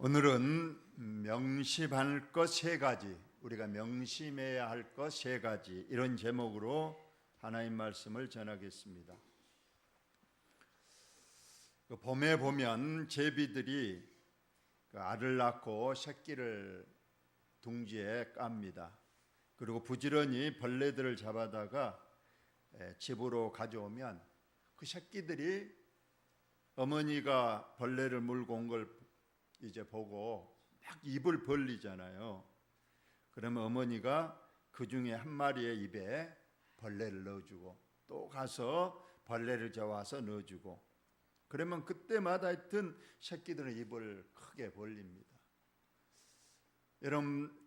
오늘은 명심할 것 세 가지, 우리가 명심해야 할 것 세 가지, 이런 제목으로 하나님 말씀을 전하겠습니다. 봄에 보면 제비들이 알을 낳고 새끼를 둥지에 깝니다. 그리고 부지런히 벌레들을 잡아다가 집으로 가져오면 그 새끼들이 어머니가 벌레를 물고 온 걸 이제 보고 막 입을 벌리잖아요. 그러면 어머니가 그 중에 한 마리의 입에 벌레를 넣어주고 또 가서 벌레를 잡아서 넣어주고, 그러면 그때마다 하여튼 새끼들은 입을 크게 벌립니다. 여러분,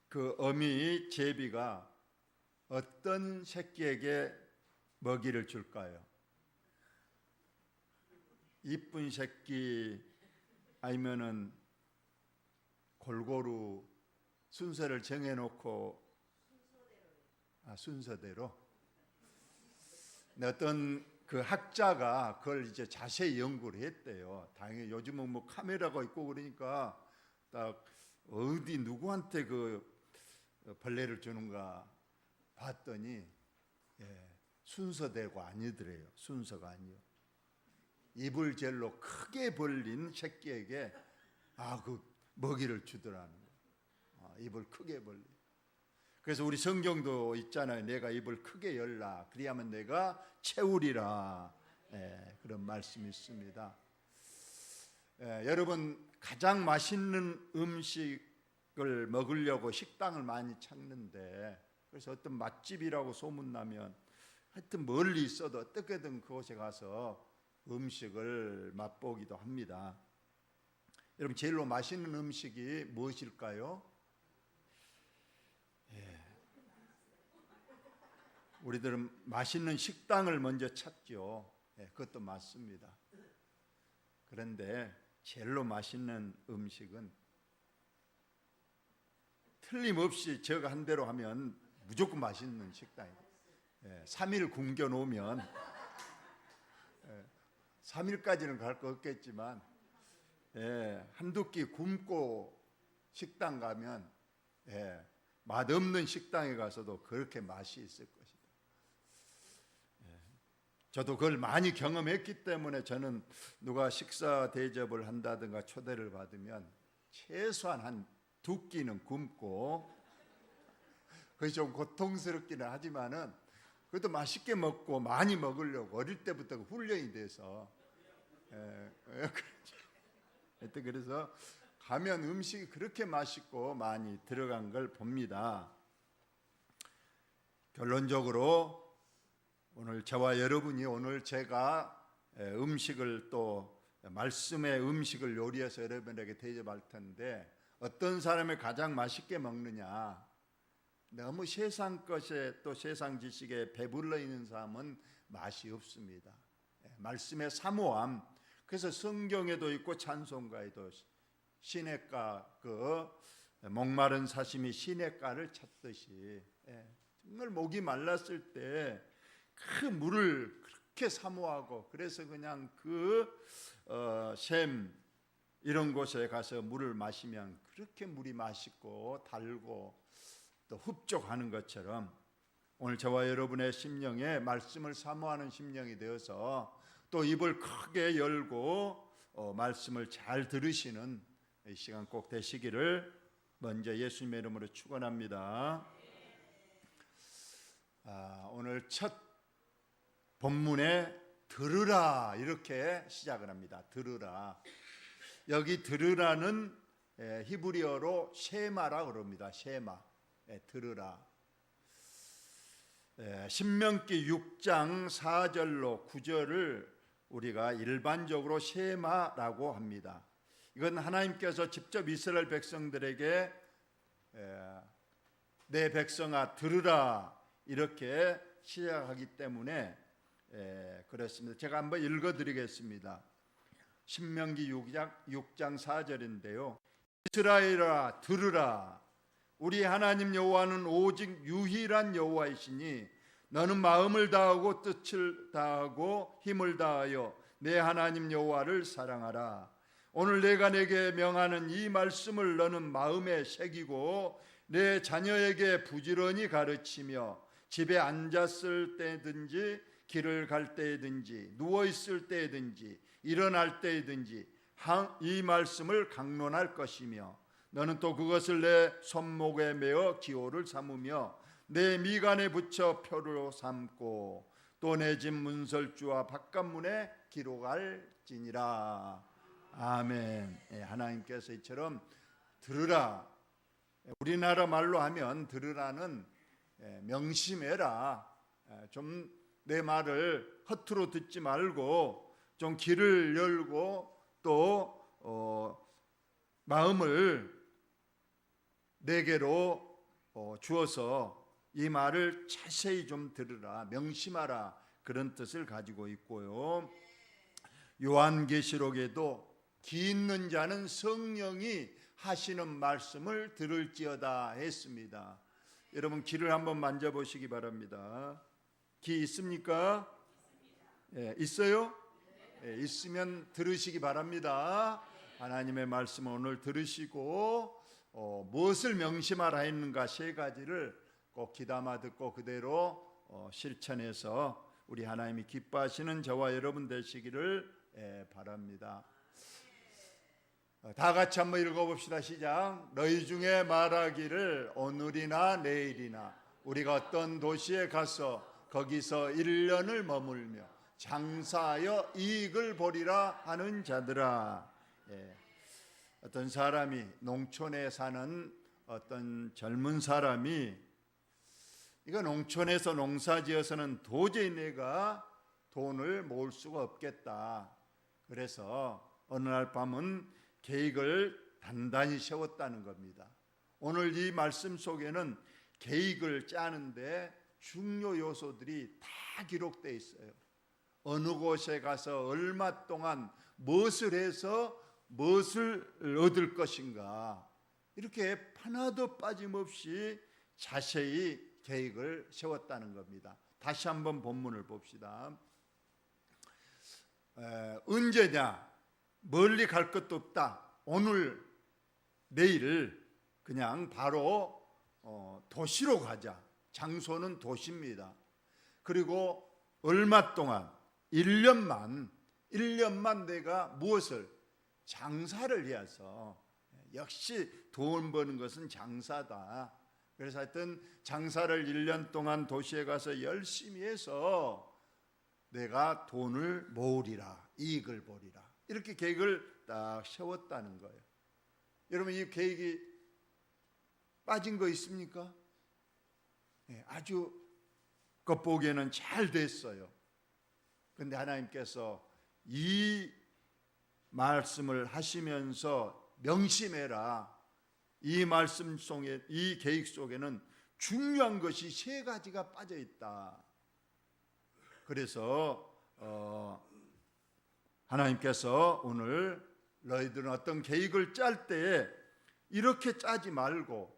그 어미 제비가 어떤 새끼에게 먹이를 줄까요? 이쁜 새끼 아니면은 골고루 순서를 정해놓고 순서대로. 어떤 그 학자가 그걸 이제 자세히 연구를 했대요. 당연히 요즘은 뭐 카메라가 있고 그러니까 딱 어디 누구한테 그 벌레를 주는가 봤더니 순서대로 아니더래요. 순서가 아니요. 입을 제일로 크게 벌린 새끼에게 그 먹이를 주더라는 거예요. 입을 크게 벌린. 그래서 우리 성경도 있잖아요. 내가 입을 크게 열라, 그리하면 내가 채우리라. 그런 말씀이 있습니다. 여러분, 가장 맛있는 음식을 먹으려고 식당을 많이 찾는데, 그래서 어떤 맛집이라고 소문나면 하여튼 멀리 있어도 어떻게든 그곳에 가서 음식을 맛보기도 합니다. 여러분, 제일로 맛있는 음식이 무엇일까요? 우리들은 맛있는 식당을 먼저 찾죠. 그것도 맞습니다. 그런데 제일로 맛있는 음식은 틀림없이 제가 한 대로 하면 무조건 맛있는 식당이에요. 3일 굶겨 놓으면 3일까지는 갈 거 없겠지만 한두 끼 굶고 식당 가면 맛없는 식당에 가서도 그렇게 맛이 있을 것이다. 저도 그걸 많이 경험했기 때문에 저는 누가 식사 대접을 한다든가 초대를 받으면 최소한 한 두 끼는 굶고, 그것이 좀 고통스럽기는 하지만은 그래도 맛있게 먹고 많이 먹으려고 어릴 때부터 훈련이 돼서 그래서 가면 음식이 그렇게 맛있고 많이 들어간 걸 봅니다. 결론적으로 오늘 저와 여러분이, 오늘 제가 음식을 또 말씀의 음식을 요리해서 여러분에게 대접할 텐데, 어떤 사람이 가장 맛있게 먹느냐, 너무 세상 것에 또 세상 지식에 배불러 있는 사람은 맛이 없습니다. 말씀의 사모함, 그래서 성경에도 있고 찬송가에도 시냇가, 그 목마른 사슴이 시냇가를 찾듯이 정말 목이 말랐을 때 그 물을 그렇게 사모하고, 그래서 그냥 샘 이런 곳에 가서 물을 마시면 그렇게 물이 맛있고 달고 또 흡족하는 것처럼, 오늘 저와 여러분의 심령에 말씀을 사모하는 심령이 되어서 또 입을 크게 열고 말씀을 잘 들으시는 이 시간 꼭 되시기를 먼저 예수님의 이름으로 축원합니다. 오늘 첫 본문에 들으라 이렇게 시작을 합니다. 들으라. 여기 들으라는 히브리어로 쉐마라 그럽니다. 쉐마. 들으라. 신명기 6장 4절로 9절을 우리가 일반적으로 쉐마라고 합니다. 이건 하나님께서 직접 이스라엘 백성들에게 내 백성아 들으라 이렇게 시작하기 때문에 그렇습니다. 제가 한번 읽어드리겠습니다. 신명기 6장 4절인데요. 이스라엘아 들으라. 우리 하나님 여호와는 오직 유일한 여호와이시니 너는 마음을 다하고 뜻을 다하고 힘을 다하여 내 하나님 여호와를 사랑하라. 오늘 내가 내게 명하는 이 말씀을 너는 마음에 새기고 내 자녀에게 부지런히 가르치며 집에 앉았을 때든지 길을 갈 때든지 누워 있을 때든지 일어날 때든지 이 말씀을 강론할 것이며 너는 또 그것을 내 손목에 메어 기호를 삼으며 내 미간에 붙여 표로 삼고 또 내 집 문설주와 바깥문에 기록할지니라. 아멘. 하나님께서 이처럼 들으라, 우리나라 말로 하면 들으라는 명심해라, 좀 내 말을 허투루 듣지 말고 좀 귀를 열고 또 마음을 내게로 주어서 이 말을 자세히 좀 들으라, 명심하라, 그런 뜻을 가지고 있고요. 요한계시록에도 귀 있는 자는 성령이 하시는 말씀을 들을지어다 했습니다. 여러분 귀를 한번 만져보시기 바랍니다. 귀 있습니까? 있어요? 있으면 들으시기 바랍니다. 하나님의 말씀을 오늘 들으시고 무엇을 명심하라 했는가 세 가지를 꼭 귀담아 듣고 그대로 실천해서 우리 하나님이 기뻐하시는 저와 여러분 되시기를 바랍니다. 다 같이 한번 읽어봅시다. 시작. 너희 중에 말하기를 오늘이나 내일이나 우리가 어떤 도시에 가서 거기서 1년을 머물며 장사하여 이익을 보리라 하는 자들아. 어떤 사람이, 농촌에 사는 어떤 젊은 사람이 이거 농촌에서 농사지어서는 도저히 내가 돈을 모을 수가 없겠다. 그래서 어느 날 밤은 계획을 단단히 세웠다는 겁니다. 오늘 이 말씀 속에는 계획을 짜는데 중요 요소들이 다 기록되어 있어요. 어느 곳에 가서 얼마 동안 무엇을 해서 무엇을 얻을 것인가, 이렇게 하나도 빠짐없이 자세히 계획을 세웠다는 겁니다. 다시 한번 본문을 봅시다. 언제냐, 멀리 갈 것도 없다. 오늘 내일 그냥 바로 도시로 가자. 장소는 도시입니다. 그리고 얼마 동안 1년만 내가 무엇을 장사를 해서, 역시 돈 버는 것은 장사다. 그래서 하여튼 장사를 1년 동안 도시에 가서 열심히 해서 내가 돈을 모으리라, 이익을 보리라, 이렇게 계획을 딱 세웠다는 거예요. 여러분 이 계획이 빠진 거 있습니까? 아주 겉보기에는 잘 됐어요. 그런데 하나님께서 이 말씀을 하시면서 명심해라, 이 말씀 속에, 이 계획 속에는 중요한 것이 세 가지가 빠져 있다. 그래서 하나님께서 오늘 너희들은 어떤 계획을 짤 때에 이렇게 짜지 말고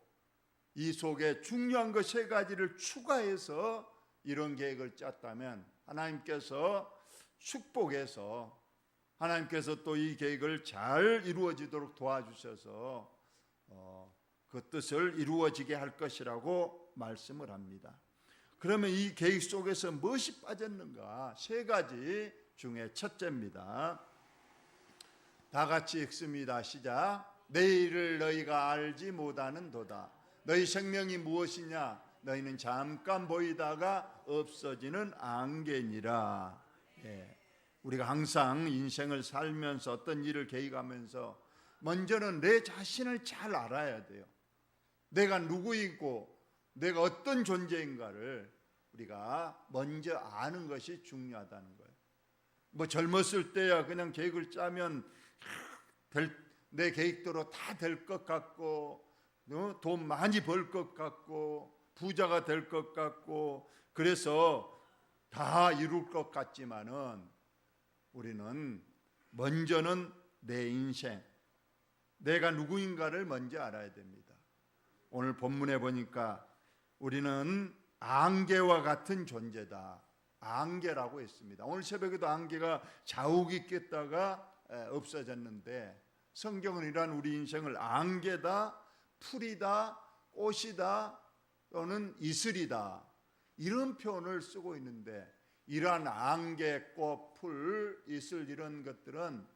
이 속에 중요한 것 세 가지를 추가해서 이런 계획을 짰다면 하나님께서 축복해서 하나님께서 또 이 계획을 잘 이루어지도록 도와주셔서 그 뜻을 이루어지게 할 것이라고 말씀을 합니다. 그러면 이 계획 속에서 무엇이 빠졌는가? 세 가지 중에 첫째입니다. 다 같이 읽습니다. 시작. 내일을 너희가 알지 못하는 도다. 너희 생명이 무엇이냐? 너희는 잠깐 보이다가 없어지는 안개니라. 우리가 항상 인생을 살면서 어떤 일을 계획하면서 먼저는 내 자신을 잘 알아야 돼요. 내가 누구이고 내가 어떤 존재인가를 우리가 먼저 아는 것이 중요하다는 거예요. 뭐 젊었을 때야 그냥 계획을 짜면 내 계획대로 다 될 것 같고 돈 많이 벌 것 같고 부자가 될 것 같고 그래서 다 이룰 것 같지만은 우리는 먼저는 내 인생, 내가 누구인가를 먼저 알아야 됩니다. 오늘 본문에 보니까 우리는 안개와 같은 존재다. 안개라고 했습니다. 오늘 새벽에도 안개가 자욱이 꼈다가 없어졌는데 성경은 이러한 우리 인생을 안개다, 풀이다, 꽃이다, 또는 이슬이다, 이런 표현을 쓰고 있는데, 이러한 안개, 꽃, 풀, 이슬, 이런 것들은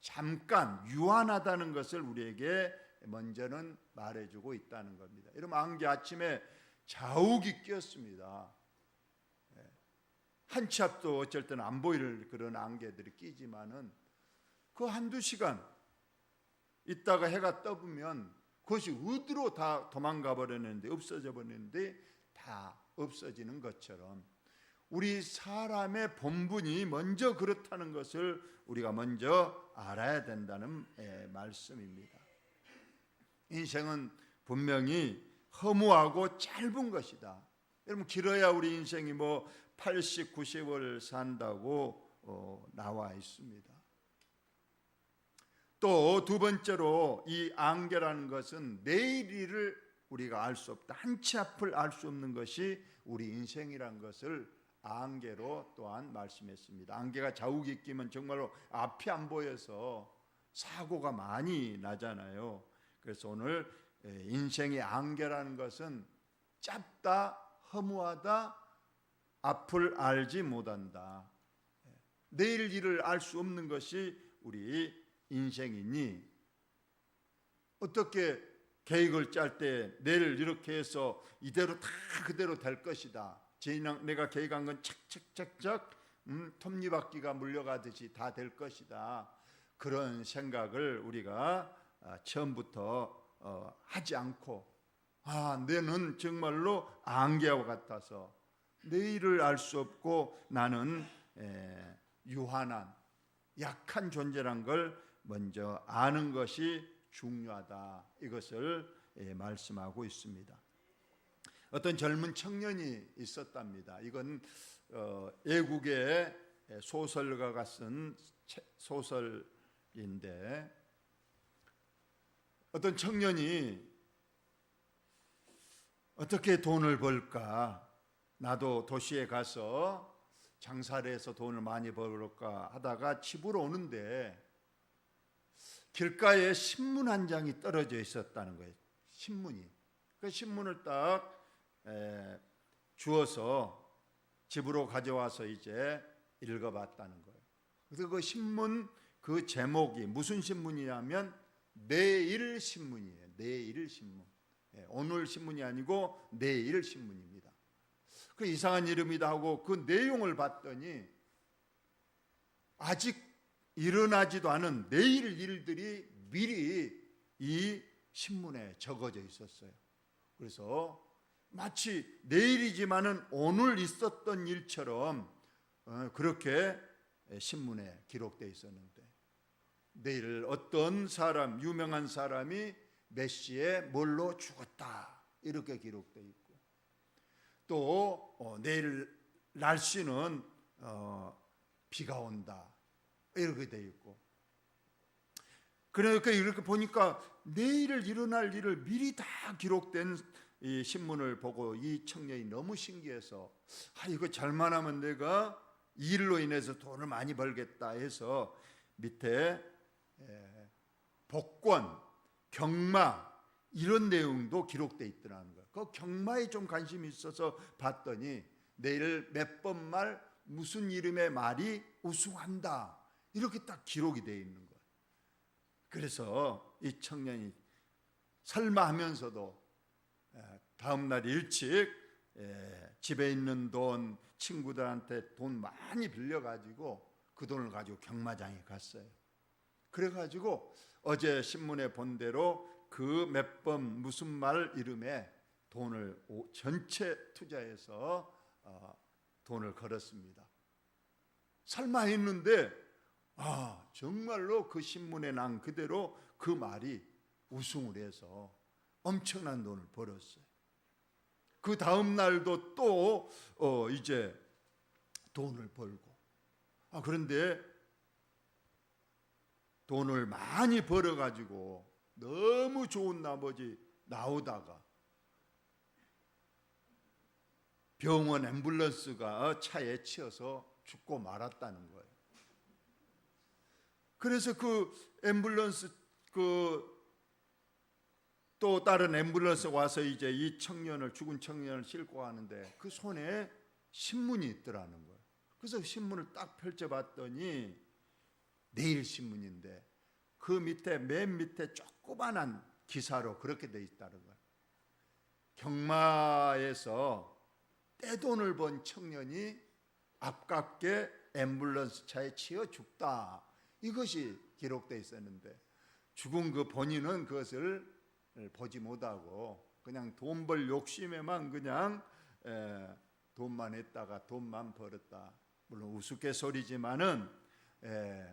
잠깐 유한하다는 것을 우리에게 먼저는 말해주고 있다는 겁니다. 여러분, 안개 아침에 자욱이 끼었습니다. 한 치 앞도 어쩔 때는 안 보일 그런 안개들이 끼지만은 그 한두 시간 있다가 해가 떠보면 그것이 어디로 다 도망가 버렸는데, 없어져 버렸는데 다 없어지는 것처럼 우리 사람의 본분이 먼저 그렇다는 것을 우리가 먼저 알아야 된다는 말씀입니다. 인생은 분명히 허무하고 짧은 것이다. 여러분, 길어야 우리 인생이 80, 90을 산다고 나와 있습니다. 또 두 번째로, 이 안개라는 것은 내일 일을 우리가 알 수 없다. 한 치 앞을 알 수 없는 것이 우리 인생이란 것을 안개로 또한 말씀했습니다. 안개가 자욱이 끼면 정말로 앞이 안 보여서 사고가 많이 나잖아요. 그래서 오늘 인생의 안개라는 것은 짧다, 허무하다, 앞을 알지 못한다. 내일 일을 알 수 없는 것이 우리 인생이니, 어떻게 계획을 짤 때 내일 이렇게 해서 이대로 다 그대로 될 것이다, 내가 계획한 건 착착착착 톱니바퀴가 물려가듯이 다 될 것이다, 그런 생각을 우리가 처음부터 하지 않고, 내는 정말로 안개와 같아서 내일을 알 수 없고 나는 유한한 약한 존재란 걸 먼저 아는 것이 중요하다, 이것을 말씀하고 있습니다. 어떤 젊은 청년이 있었답니다. 이건 외국의 소설가가 쓴 소설인데, 어떤 청년이 어떻게 돈을 벌까, 나도 도시에 가서 장사를 해서 돈을 많이 벌까 하다가 집으로 오는데 길가에 신문 한 장이 떨어져 있었다는 거예요. 신문이. 그 신문을 딱 주워서 집으로 가져와서 이제 읽어봤다는 거예요. 그래서 그 신문 그 제목이 무슨 신문이냐면 내일 신문이에요. 내일 신문. 오늘 신문이 아니고 내일 신문입니다. 그 이상한 이름이다 하고 그 내용을 봤더니 아직 일어나지도 않은 내일 일들이 미리 이 신문에 적어져 있었어요. 그래서 마치 내일이지만은 오늘 있었던 일처럼 그렇게 신문에 기록되어 있었는데, 내일 어떤 사람, 유명한 사람이 몇 시에 뭘로 죽었다, 이렇게 기록되어 있고, 또 내일 날씨는 비가 온다, 이렇게 되어 있고, 그러니까 이렇게 보니까 내일 일어날 일을 미리 다 기록된 이 신문을 보고 이 청년이 너무 신기해서, 이거 잘만 하면 내가 이 일로 인해서 돈을 많이 벌겠다 해서 밑에 복권, 경마 이런 내용도 기록되어 있더라는 거예요. 그 경마에 좀 관심이 있어서 봤더니 내일 몇 번 말 무슨 이름의 말이 우승한다, 이렇게 딱 기록이 되어 있는 거예요. 그래서 이 청년이 설마 하면서도 다음 날 일찍 집에 있는 돈, 친구들한테 돈 많이 빌려가지고 그 돈을 가지고 경마장에 갔어요. 그래가지고 어제 신문에 본 대로 그 몇 번 무슨 말 이름에 돈을 전체 투자해서 돈을 걸었습니다. 설마 했는데 정말로 그 신문에 난 그대로 그 말이 우승을 해서 엄청난 돈을 벌었어요. 그 다음 날도 또 이제 돈을 벌고, 그런데 돈을 많이 벌어가지고 너무 좋은 나머지 나오다가 병원 앰뷸런스가 차에 치여서 죽고 말았다는 거예요. 그래서 그 앰뷸런스 또 다른 앰뷸런스 와서 이제 이 죽은 청년을 싣고 가는데 그 손에 신문이 있더라는 거예요. 그래서 신문을 딱 펼쳐봤더니 내일 신문인데 그 밑에 맨 밑에 조그만한 기사로 그렇게 돼 있다는 거예요. 경마에서 떼돈을 번 청년이 아깝게 앰뷸런스 차에 치여 죽다. 이것이 기록되어 있었는데 죽은 그 본인은 그것을 보지 못하고 그냥 돈 벌 욕심에만 그냥 돈만 했다가 돈만 벌었다. 물론 우스갯소리지만은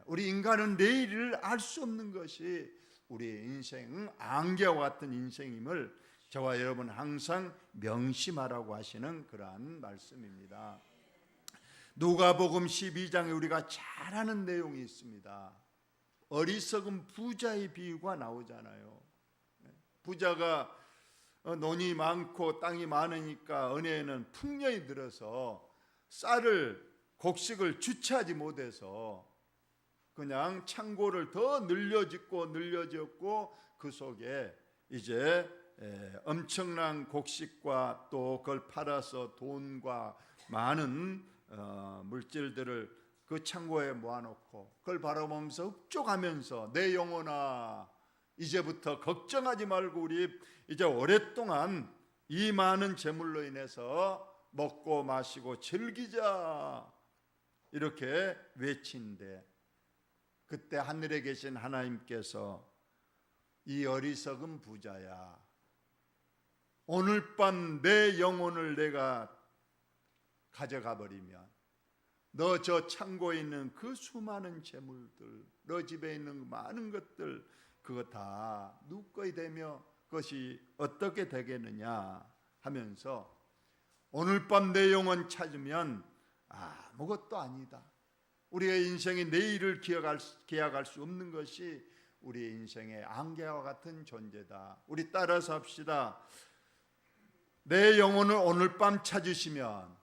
우리 인간은 내일을 알 수 없는 것이 우리 인생은 안개와 같은 인생임을 저와 여러분 항상 명심하라고 하시는 그러한 말씀입니다. 누가복음 12장에 우리가 잘 아는 내용이 있습니다. 어리석은 부자의 비유가 나오잖아요. 부자가 논이 많고 땅이 많으니까 은혜에는 풍년이 들어서 곡식을 주체하지 못해서 그냥 창고를 더 늘려짓고 그 속에 이제 엄청난 곡식과 또 그걸 팔아서 돈과 많은 물질들을 그 창고에 모아놓고 그걸 바라보면서 흡족하면서 내 영혼아 이제부터 걱정하지 말고 우리 이제 오랫동안 이 많은 재물로 인해서 먹고 마시고 즐기자 이렇게 외친데 그때 하늘에 계신 하나님께서 이 어리석은 부자야 오늘 밤 내 영혼을 내가 가져가 버리면 너 저 창고에 있는 그 수많은 재물들 너 집에 있는 많은 것들 그거 다 누구 것이 되며 그것이 어떻게 되겠느냐 하면서 오늘 밤 내 영혼 찾으면 아무것도 아니다. 우리의 인생이 내일을 기약할 수 없는 것이 우리의 인생의 안개와 같은 존재다. 우리 따라서 합시다. 내 영혼을 오늘 밤 찾으시면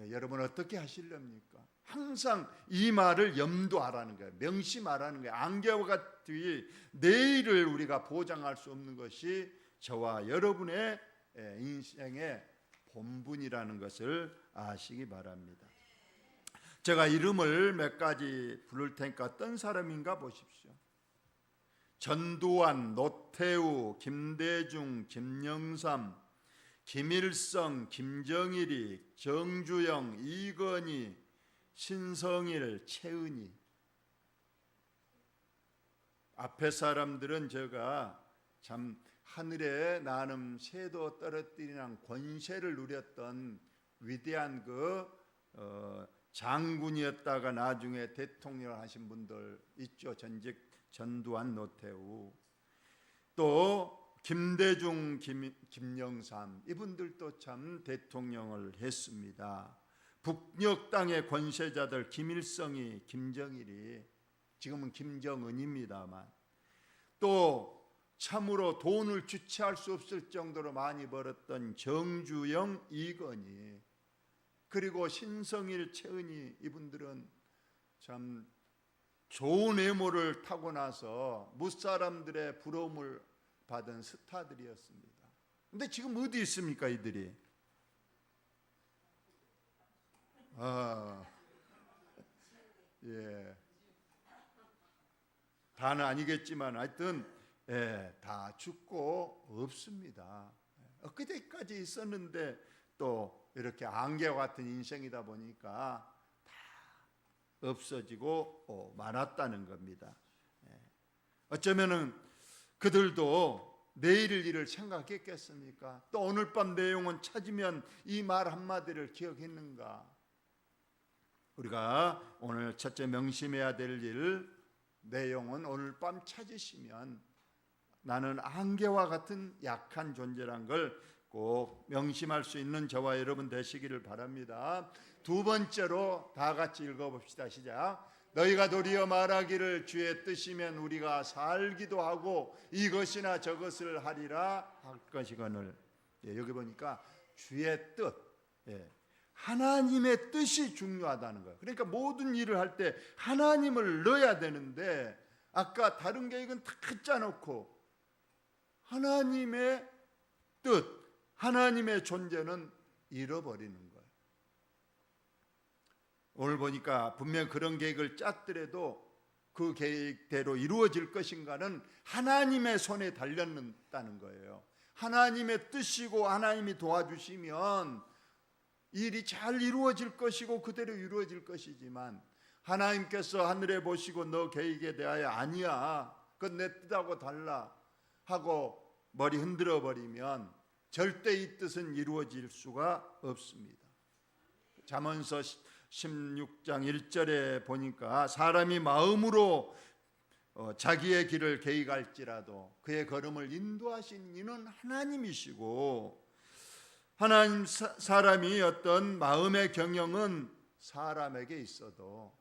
여러분 어떻게 하시렵니까? 항상 이 말을 염두하라는 거예요. 명심하라는 거예요. 안개와 같이 내일을 우리가 보장할 수 없는 것이 저와 여러분의 인생의 본분이라는 것을 아시기 바랍니다. 제가 이름을 몇 가지 부를 테니까 어떤 사람인가 보십시오. 전두환, 노태우, 김대중, 김영삼, 김일성, 김정일이, 정주영, 이건희, 신성일, 최은희. 앞에 사람들은 제가 참 하늘에 나는 새도 떨어뜨리는 권세를 누렸던 위대한 장군이었다가 나중에 대통령을 하신 분들 있죠. 전직 전두환, 노태우. 또 김대중, 김영삼 이분들도 참 대통령을 했습니다. 북녘 땅의 권세자들 김일성이, 김정일이 지금은 김정은입니다만 또 참으로 돈을 주체할 수 없을 정도로 많이 벌었던 정주영, 이건희 그리고 신성일, 최은희 이분들은 참 좋은 외모를 타고나서 무사람들의 부러움을 받은 스타들이었습니다. 근데 지금 어디 있습니까 이들이? 예, 다는 아니겠지만 하여튼 다 죽고 없습니다. 엊그제까지 있었는데 또 이렇게 안개와 같은 인생이다 보니까 다 없어지고 말았다는 겁니다. 어쩌면은 그들도 내일의 일을 생각했겠습니까? 또 오늘 밤 내 영혼 찾으면 이 말 한마디를 기억했는가? 우리가 오늘 첫째 명심해야 될 일, 내 영혼 오늘 밤 찾으시면 나는 안개와 같은 약한 존재란 걸 꼭 명심할 수 있는 저와 여러분 되시기를 바랍니다. 두 번째로 다 같이 읽어봅시다. 시작. 너희가 도리어 말하기를 주의 뜻이면 우리가 살기도 하고 이것이나 저것을 하리라 할 것이거늘. 여기 보니까 주의 뜻. 하나님의 뜻이 중요하다는 거예요. 그러니까 모든 일을 할 때 하나님을 넣어야 되는데 아까 다른 계획은 다 짜놓고 하나님의 뜻, 하나님의 존재는 잃어버리는 거예요. 오늘 보니까 분명 그런 계획을 짰더라도 그 계획대로 이루어질 것인가는 하나님의 손에 달렸다는 거예요. 하나님의 뜻이고 하나님이 도와주시면 일이 잘 이루어질 것이고 그대로 이루어질 것이지만 하나님께서 하늘에 보시고 너 계획에 대하여 아니야, 그건 내 뜻하고 달라 하고 머리 흔들어 버리면 절대 이 뜻은 이루어질 수가 없습니다. 잠언서 16장 1절에 보니까 사람이 마음으로 자기의 길을 계획할지라도 그의 걸음을 인도하신 이는 하나님이시고, 하나님 사람이 어떤 마음의 경영은 사람에게 있어도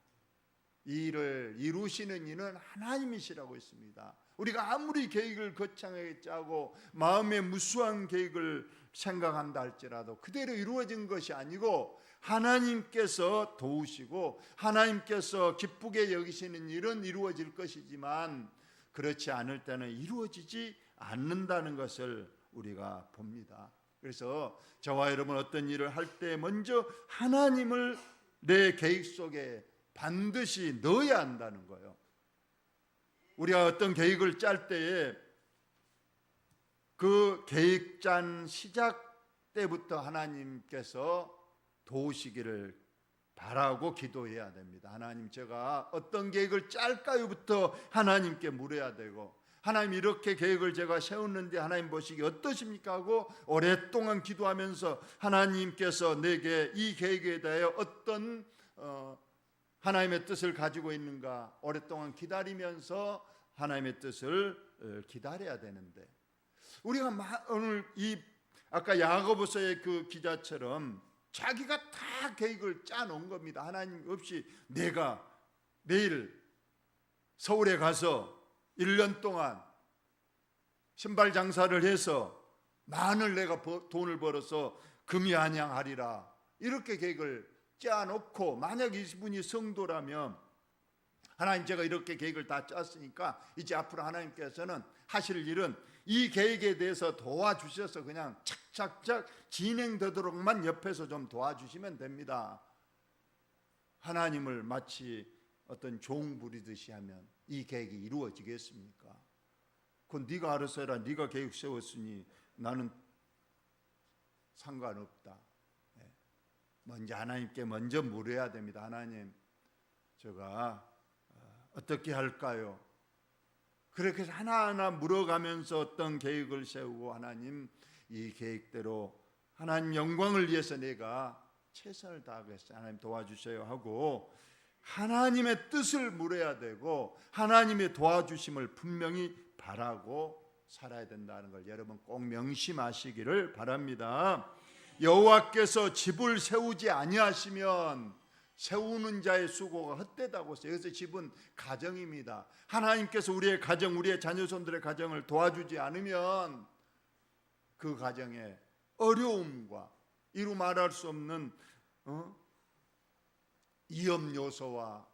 이 일을 이루시는 이는 하나님이시라고 했습니다. 우리가 아무리 계획을 거창하게 짜고 마음에 무수한 계획을 생각한다 할지라도 그대로 이루어진 것이 아니고 하나님께서 도우시고 하나님께서 기쁘게 여기시는 일은 이루어질 것이지만 그렇지 않을 때는 이루어지지 않는다는 것을 우리가 봅니다. 그래서 저와 여러분 어떤 일을 할 때 먼저 하나님을 내 계획 속에 반드시 넣어야 한다는 거예요. 우리가 어떤 계획을 짤 때에 그 계획 짠 시작 때부터 하나님께서 도우시기를 바라고 기도해야 됩니다. 하나님, 제가 어떤 계획을 짤까요부터 하나님께 물어야 되고, 하나님 이렇게 계획을 제가 세웠는데 하나님 보시기 어떠십니까 하고 오랫동안 기도하면서 하나님께서 내게 이 계획에 대하여 어떤 하나님의 뜻을 가지고 있는가 오랫동안 기다리면서 하나님의 뜻을 기다려야 되는데, 우리가 오늘 이 아까 야고보서의 그 기자처럼 자기가 다 계획을 짜놓은 겁니다. 하나님 없이 내가 내일 서울에 가서 1년 동안 신발 장사를 해서 만을 내가 돈을 벌어서 금이 안양하리라, 이렇게 계획을 짜놓고 만약 이분이 성도라면 하나님, 제가 이렇게 계획을 다 짰으니까 이제 앞으로 하나님께서는 하실 일은 이 계획에 대해서 도와주셔서 그냥 착착착 진행되도록만 옆에서 좀 도와주시면 됩니다. 하나님을 마치 어떤 종 부리듯이 하면 이 계획이 이루어지겠습니까? 그건 네가 알아서 해라, 네가 계획 세웠으니 나는 상관없다. 먼저 하나님께 먼저 물어야 됩니다. 하나님, 제가 어떻게 할까요? 그렇게 해서 하나하나 물어가면서 어떤 계획을 세우고, 하나님 이 계획대로 하나님 영광을 위해서 내가 최선을 다하겠어요, 하나님 도와주세요 하고 하나님의 뜻을 물어야 되고 하나님의 도와주심을 분명히 바라고 살아야 된다는 걸 여러분 꼭 명심하시기를 바랍니다. 여호와께서 집을 세우지 아니하시면 세우는 자의 수고가 헛되다고 했어요. 그래서 집은 가정입니다. 하나님께서 우리의 가정, 우리의 자녀손들의 가정을 도와주지 않으면 그 가정에 어려움과 이루 말할 수 없는 위험 요소와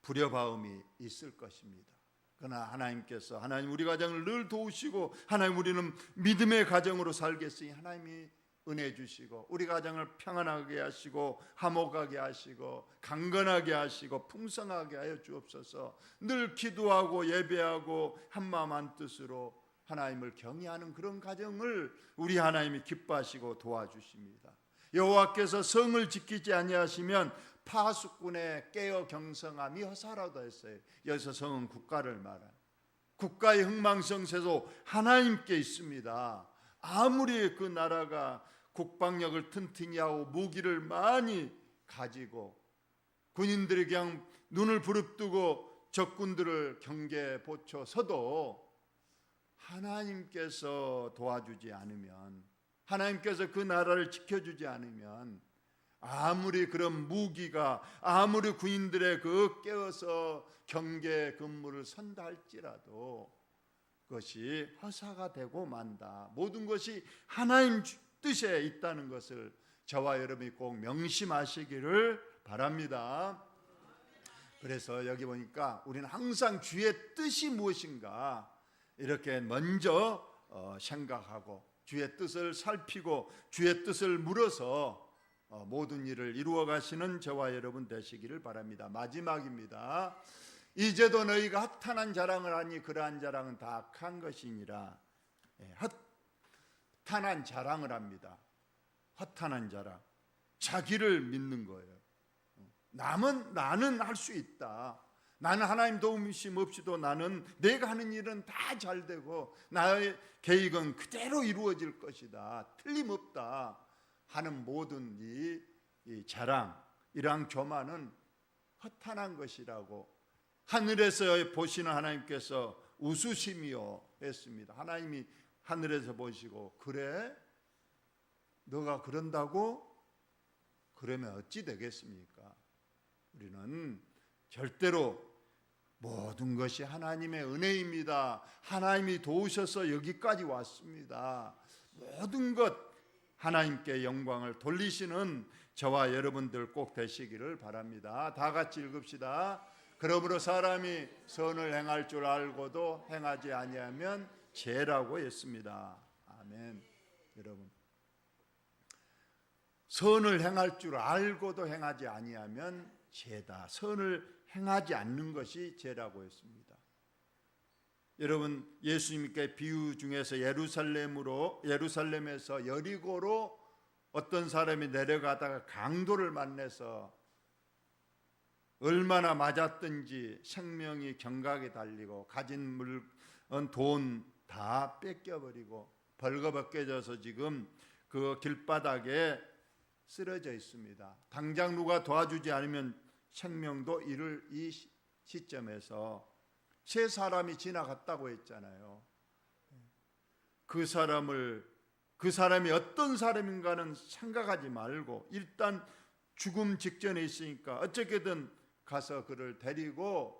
불협화음이 있을 것입니다. 그러나 하나님께서, 하나님 우리 가정을 늘 도우시고 하나님 우리는 믿음의 가정으로 살겠으니 하나님이 은혜 주시고 우리 가정을 평안하게 하시고 화목하게 하시고 강건하게 하시고 풍성하게 하여 주옵소서. 늘 기도하고 예배하고 한마음 한뜻으로 하나님을 경외하는 그런 가정을 우리 하나님이 기뻐하시고 도와주십니다. 여호와께서 성을 지키지 아니하시면 파수꾼의 깨어 경성함이 허사라도 했어요. 여기서 성은 국가를 말한, 국가의 흥망성쇠도 하나님께 있습니다. 아무리 그 나라가 국방력을 튼튼히 하고 무기를 많이 가지고 군인들이 그냥 눈을 부릅뜨고 적군들을 경계 보쳐 서도 하나님께서 도와주지 않으면, 하나님께서 그 나라를 지켜주지 않으면 아무리 그런 무기가, 아무리 군인들의 그 깨어서 경계 근무를 선다 할지라도 그것이 허사가 되고 만다. 모든 것이 하나님 뜻에 있다는 것을 저와 여러분이 꼭 명심하시기를 바랍니다. 그래서 여기 보니까 우리는 항상 주의 뜻이 무엇인가 이렇게 먼저 생각하고 주의 뜻을 살피고 주의 뜻을 물어서 모든 일을 이루어 가시는 저와 여러분 되시기를 바랍니다. 마지막입니다. 이제도 너희가 허탄한 자랑을 하니 그러한 자랑은 다 악한 것이니라. 허탄한 자랑을 합니다. 허탄한 자랑, 자기를 믿는 거예요. 나는 할 수 있다. 나는 하나님 도우심 없이도 나는 내가 하는 일은 다 잘 되고 나의 계획은 그대로 이루어질 것이다. 틀림없다 하는 모든 이 자랑, 이러한 교만은 허탄한 것이라고 하늘에서 보시는 하나님께서 웃으심이요 했습니다. 하나님이 하늘에서 보시고 그래? 너가 그런다고? 그러면 어찌 되겠습니까? 우리는 절대로 모든 것이 하나님의 은혜입니다. 하나님이 도우셔서 여기까지 왔습니다. 모든 것 하나님께 영광을 돌리시는 저와 여러분들 꼭 되시기를 바랍니다. 다 같이 읽읍시다. 그러므로 사람이 선을 행할 줄 알고도 행하지 아니하면 죄라고 했습니다. 아멘. 여러분, 선을 행할 줄 알고도 행하지 아니하면 죄다. 선을 행하지 않는 것이 죄라고 했습니다. 여러분, 예수님께 비유 중에서 예루살렘에서 여리고로 어떤 사람이 내려가다가 강도를 만나서 얼마나 맞았든지 생명이 경각에 달리고 가진 물건 돈 다 뺏겨버리고 벌거벗겨져서 지금 그 길바닥에 쓰러져 있습니다. 당장 누가 도와주지 않으면 생명도 잃을 이 시점에서 세 사람이 지나갔다고 했잖아요. 그 사람이 어떤 사람인가는 생각하지 말고 일단 죽음 직전에 있으니까 어떻게든 가서 그를 데리고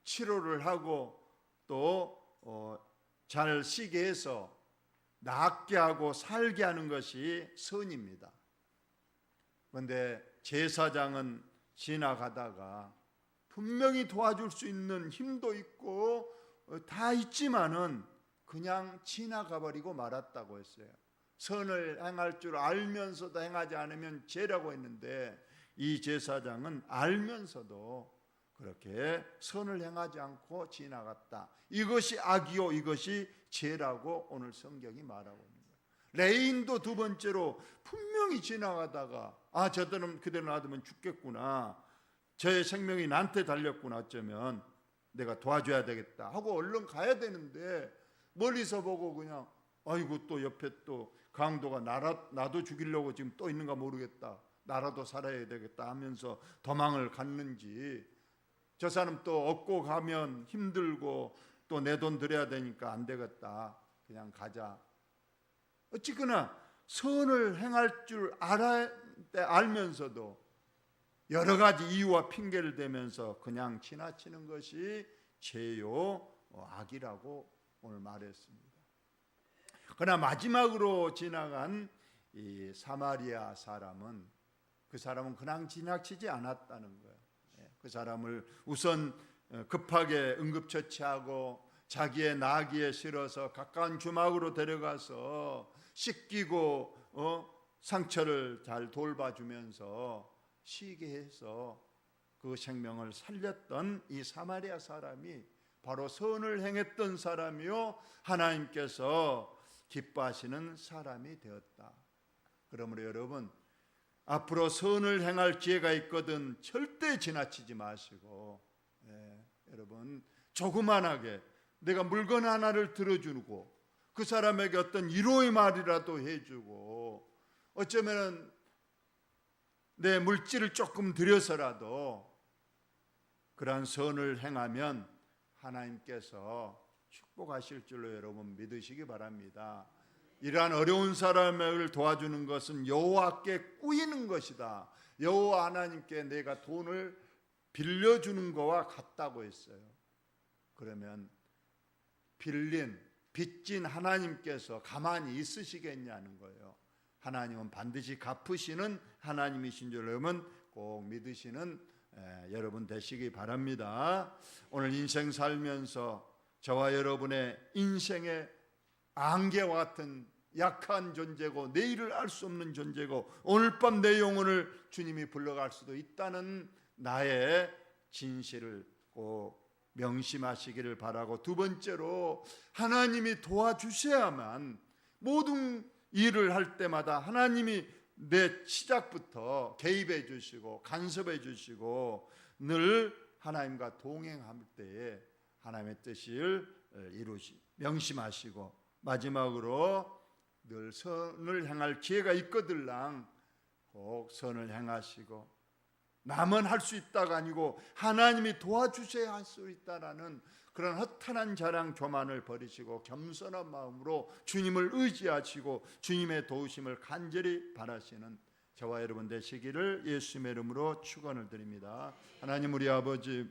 치료를 하고 또 잘 쉬게 해서 낫게 하고 살게 하는 것이 선입니다. 그런데 제사장은 지나가다가 분명히 도와줄 수 있는 힘도 있고 다 있지만은 그냥 지나가 버리고 말았다고 했어요. 선을 행할 줄 알면서도 행하지 않으면 죄라고 했는데 이 제사장은 알면서도 그렇게 선을 행하지 않고 지나갔다. 이것이 악이요 이것이 죄라고 오늘 성경이 말하고 있는 거예요. 레인도 두 번째로 분명히 지나가다가 저들은 그대로 놔두면 죽겠구나, 저의 생명이 나한테 달렸구나, 어쩌면 내가 도와줘야 되겠다 하고 얼른 가야 되는데 멀리서 보고 그냥 아이고 또 옆에 또 강도가 나도 죽이려고 지금 또 있는가 모르겠다, 나라도 살아야 되겠다 하면서 도망을 갔는지, 저 사람 또 얻고 가면 힘들고 또 내 돈 들여야 되니까 안 되겠다, 그냥 가자. 어쨌거나 선을 행할 줄 알면서도 여러 가지 이유와 핑계를 대면서 그냥 지나치는 것이 죄요 악이라고 오늘 말했습니다. 그러나 마지막으로 지나간 이 사마리아 사람은 그냥 지나치지 않았다는 거예요. 그 사람을 우선 급하게 응급처치하고 자기의 나귀에 실어서 가까운 주막으로 데려가서 씻기고 상처를 잘 돌봐주면서 쉬게 해서 그 생명을 살렸던 이 사마리아 사람이 바로 선을 행했던 사람이요 하나님께서 기뻐하시는 사람이 되었다. 그러므로 여러분, 앞으로 선을 행할 기회가 있거든 절대 지나치지 마시고, 여러분 조그만하게 내가 물건 하나를 들어주고 그 사람에게 어떤 위로의 말이라도 해주고 어쩌면 내 물질을 조금 들여서라도 그러한 선을 행하면 하나님께서 축복하실 줄로 여러분 믿으시기 바랍니다. 이러한 어려운 사람을 도와주는 것은 여호와께 꾸이는 것이다. 여호와 하나님께 내가 돈을 빌려주는 거와 같다고 했어요. 그러면 빚진 하나님께서 가만히 있으시겠냐는 거예요. 하나님은 반드시 갚으시는 하나님이신 줄 여러분 꼭 믿으시는 여러분 되시기 바랍니다. 오늘 인생 살면서 저와 여러분의 인생의 안개와 같은 약한 존재고 내일을 알 수 없는 존재고 오늘 밤 내 영혼을 주님이 불러갈 수도 있다는 나의 진실을 꼭 명심하시기를 바라고, 두 번째로 하나님이 도와주셔야만 모든 일을 할 때마다 하나님이 내 시작부터 개입해 주시고 간섭해 주시고 늘 하나님과 동행할 때에 하나님의 뜻을 명심하시고, 마지막으로 늘 선을 향할 기회가 있거들랑 꼭 선을 행하시고, 나만 할 수 있다가 아니고 하나님이 도와주셔야 할 수 있다라는 그런 허탄한 자랑 교만을 버리시고 겸손한 마음으로 주님을 의지하시고 주님의 도우심을 간절히 바라시는 저와 여러분 되시기를 예수님의 이름으로 축원을 드립니다. 하나님 우리 아버지,